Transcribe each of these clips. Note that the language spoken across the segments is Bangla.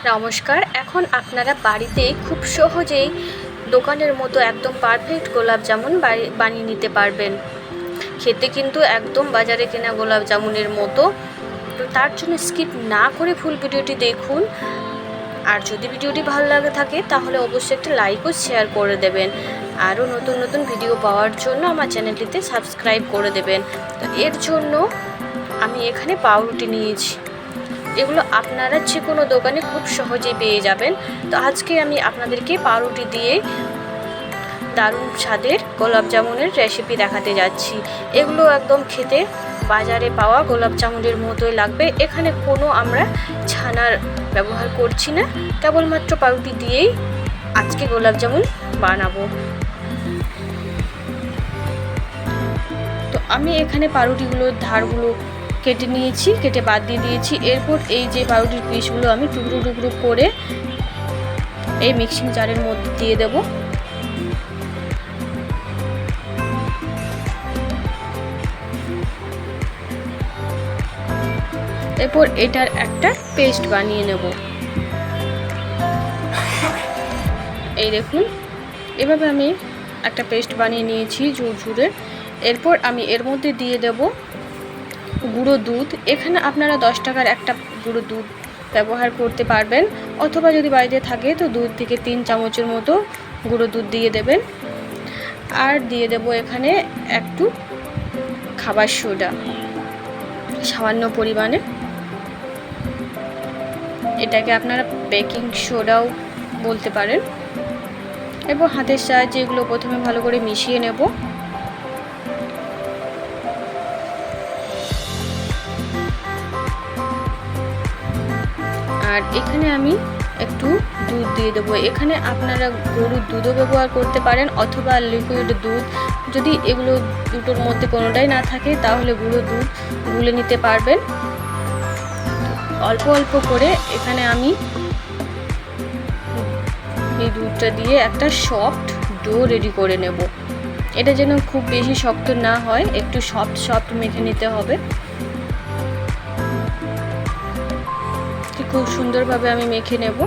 নমস্কার। এখন আপনারা বাড়িতে খুব সহজেই দোকানের মতো একদম পারফেক্ট গোলাপ জামুন বানিয়ে নিতে পারবেন। খেতে কিন্তু একদম বাজারে কেনা গোলাপ জামুনের মতো। তো তার জন্য স্কিপ না করে ফুল ভিডিওটি দেখুন। আর যদি ভিডিওটি ভালো লাগে থাকে তাহলে অবশ্যই একটা লাইক ও শেয়ার করে দেবেন। আরও নতুন নতুন ভিডিও পাওয়ার জন্য আমার চ্যানেলটিতে সাবস্ক্রাইব করে দেবেন। তো এর জন্য আমি এখানে পাউরুটি নিয়েছি। এগুলো আপনারা যে কোনো দোকানে খুব সহজেই পেয়ে যাবেন। তো আজকে আমি আপনাদেরকে পাউরুটি দিয়ে দারুণ স্বাদের গোলাপ জামুনের রেসিপি দেখাতে যাচ্ছি। এগুলো একদম খেতে বাজারে পাওয়া গোলাপ জামুনের মতোই লাগবে। এখানে কোনো আমরা ছানার ব্যবহার করছি না, কেবলমাত্র পাউরুটি দিয়েই আজকে গোলাপ জামুন বানাবো। তো আমি এখানে পাউরুটিগুলোর ধারগুলো কেটে নিয়েছি, কেটে বাদ দিয়ে দিয়েছি। এরপর এই যে পাউরুটির পিসগুলো আমি টুকরো টুকরো করে এই মিক্সিং জারের মধ্যে দিয়ে দেব। এরপর এটার একটা পেস্ট বানিয়ে নেব। এই দেখুন, এভাবে আমি একটা পেস্ট বানিয়ে নিয়েছি ঝুরঝুরে। এরপর আমি এর মধ্যে দিয়ে দেব গুঁড়ো দুধ। এখানে আপনারা 10 টাকার একটা গুঁড়ো দুধ ব্যবহার করতে পারবেন, অথবা যদি বাড়িতে থাকে তো 2 থেকে 3 চামচের মতো গুঁড়ো দুধ দিয়ে দেবেন। আর দিয়ে দেব এখানে একটু খাবার সোডা সামান্য পরিমাণে। এটাকে আপনারা বেকিং সোডাও বলতে পারেন। এবং হাতের সাহায্যে এগুলো প্রথমে ভালো করে মিশিয়ে নেব। আর এখানে আমি একটু দুধ দিয়ে দেবো। এখানে আপনারা গরুর দুধও ব্যবহার করতে পারেন, অথবা লিকুইড দুধ। যদি এগুলো দুটোর মধ্যে কোনোটাই না থাকে তাহলে গুঁড়ো দুধ গুলে নিতে পারবেন। অল্প অল্প করে এখানে আমি এই দুধটা দিয়ে একটা সফট ডো রেডি করে নেব। এটা যেন খুব বেশি শক্ত না হয়, একটু সফট মেখে নিতে হবে। খুব সুন্দরভাবে আমি মেখে নেব।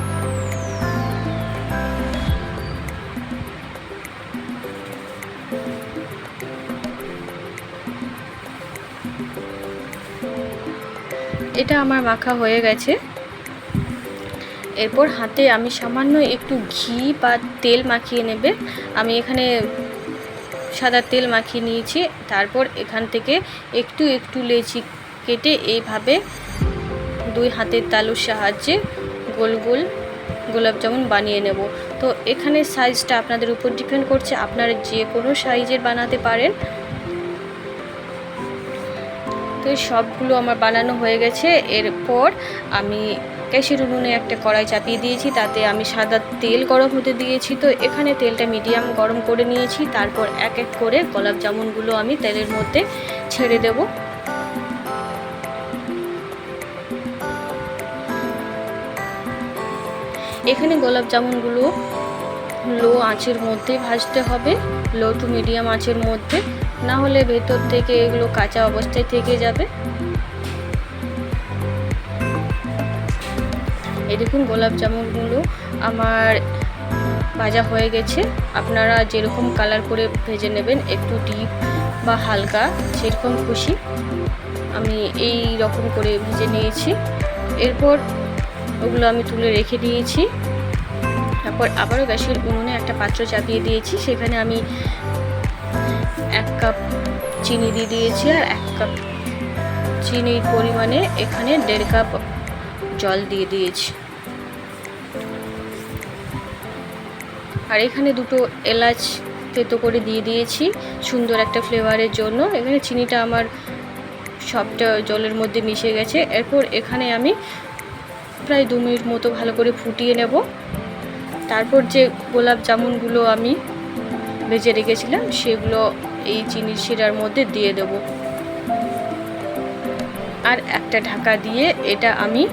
এটা আমার মাখা হয়ে গেছে। এরপর হাতে আমি সামান্য একটু ঘি বা তেল মাখিয়ে নেবে। আমি এখানে সাদা তেল মাখিয়ে নিয়েছি। তারপর এখান থেকে একটু একটু লেচি কেটে এইভাবে 2 হাতের তালুর সাহায্যে গোল গোল গোলাপ জামুন বানিয়ে নেব। তো এখানে সাইজটা আপনাদের উপর ডিপেন্ড করছে, আপনারা যে কোনো সাইজের বানাতে পারেন। তো সবগুলো আমার বানানো হয়ে গেছে। এরপর আমি গ্যাসের উনুনে একটা কড়াই চাপিয়ে দিয়েছি, তাতে আমি সাদা তেল গরম হতে দিয়েছি। তো এখানে তেলটা মিডিয়াম গরম করে নিয়েছি। তারপর এক এক করে গোলাপ জামুনগুলো আমি তেলের মধ্যে ছেড়ে দেব। এখানে গোলাপ জামুনগুলো লো আঁচের মধ্যে ভাজতে হবে, লো টু মিডিয়াম আঁচের মধ্যে, না হলে ভেতর থেকে এগুলো কাঁচা অবস্থায় থেকে যাবে। এই দেখুন, গোলাপ জামুনগুলো আমার ভাজা হয়ে গেছে। আপনারা যেরকম কালার করে ভেজে নেবেন, একটু ডিপ বা হালকা, যেরকম খুশি। আমি এই রকম করে ভেজে নিয়েছি। এরপর ওগুলো আমি তুলে রেখে দিয়েছি। তারপর আবারও গ্যাসের উনুনে একটা পাত্র চাপিয়ে দিয়েছি। সেখানে আমি 1 কাপ চিনি দিয়ে দিয়েছি। আর 1 কাপ চিনির পরিমাণে এখানে 1.5 কাপ জল দিয়ে দিয়েছি। আর এখানে 2টো এলাচ থেতো করে দিয়ে দিয়েছি সুন্দর একটা ফ্লেভারের জন্য। এখানে চিনিটা আমার সবটা জলের মধ্যে মিশে গেছে। এরপর এখানে আমি প্রায় 2 মিনিট মতো ভালো করে ফুটিয়ে নেব। তারপর যে গোলাপ জামুনগুলো আমি ভেজে রেখেছিলাম সেগুলো এই চিনির শিরার মধ্যে দিয়ে দেব। আর একটা ঢাকা দিয়ে এটা আমি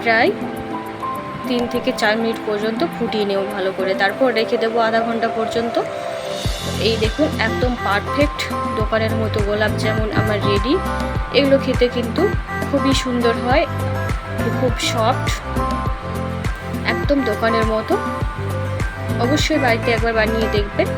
প্রায় 3 থেকে 4 মিনিট পর্যন্ত ফুটিয়ে নেব ভালো করে। তারপর রেখে দেবো আধা ঘন্টা পর্যন্ত। এই দেখুন, একদম পারফেক্ট দোকানের মতো গোলাপ জামুন আমার রেডি। এগুলো খেতে কিন্তু খুবই সুন্দর হয়, খুব সফট। একদম দোকানের মতো। অবশ্যই বাড়িতে একবার বানিয়ে দেখবেন।